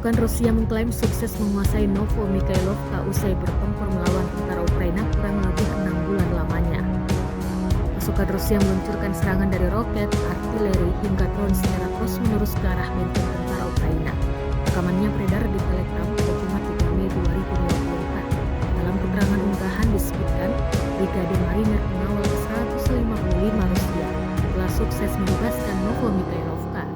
Pasukan Rusia mengklaim sukses menguasai Novo-Mikhailovka usai bertempur melawan tentara Ukraina kurang lebih 6 bulan lamanya. Pasukan Rusia meluncurkan serangan dari roket, artileri, hingga drone secara terus-menerus ke arah benteng tentara Ukraina. Rekamannya beredar di Telegram pada Jumat 3 Mei 2024. Dalam keterangan unggahan disebutkan, Brigade Marinir Pengawal ke-155 Rusia telah sukses membebaskan Novo-Mikhailovka.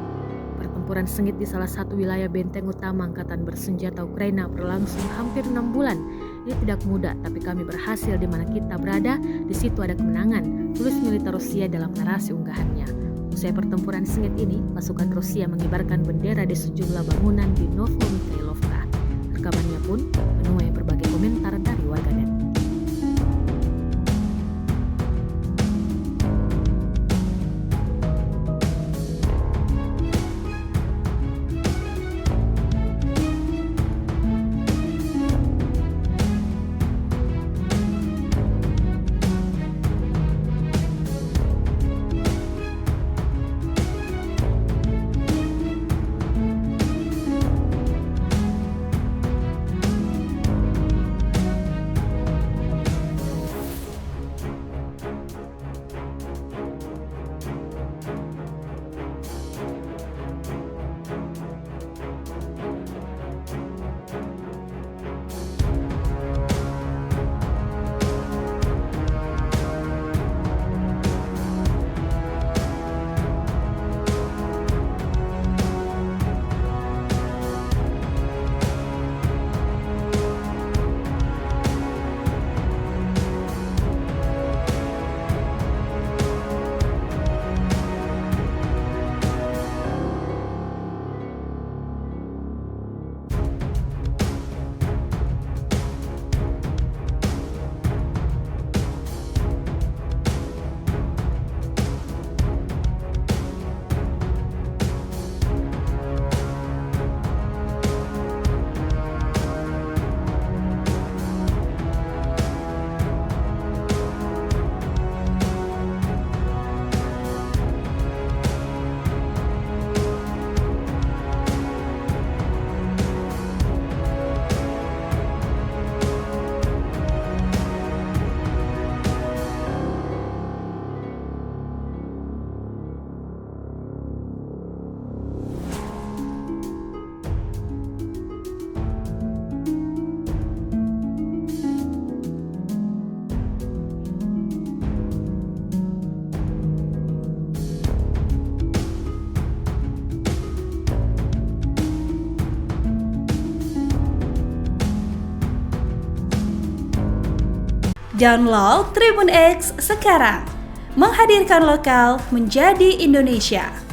Pertempuran sengit di salah satu wilayah benteng utama Angkatan Bersenjata Ukraina berlangsung hampir 6 bulan. Ini tidak mudah, tapi kami berhasil di mana kita berada, di situ ada kemenangan, tulis militer Rusia dalam narasi unggahannya. Usai pertempuran sengit ini, pasukan Rusia mengibarkan bendera di sejumlah bangunan di Novo-Mikhailovka. Rekamannya pun menuai berbagai komentar dari warganet. Download Tribun X sekarang, menghadirkan lokal menjadi Indonesia.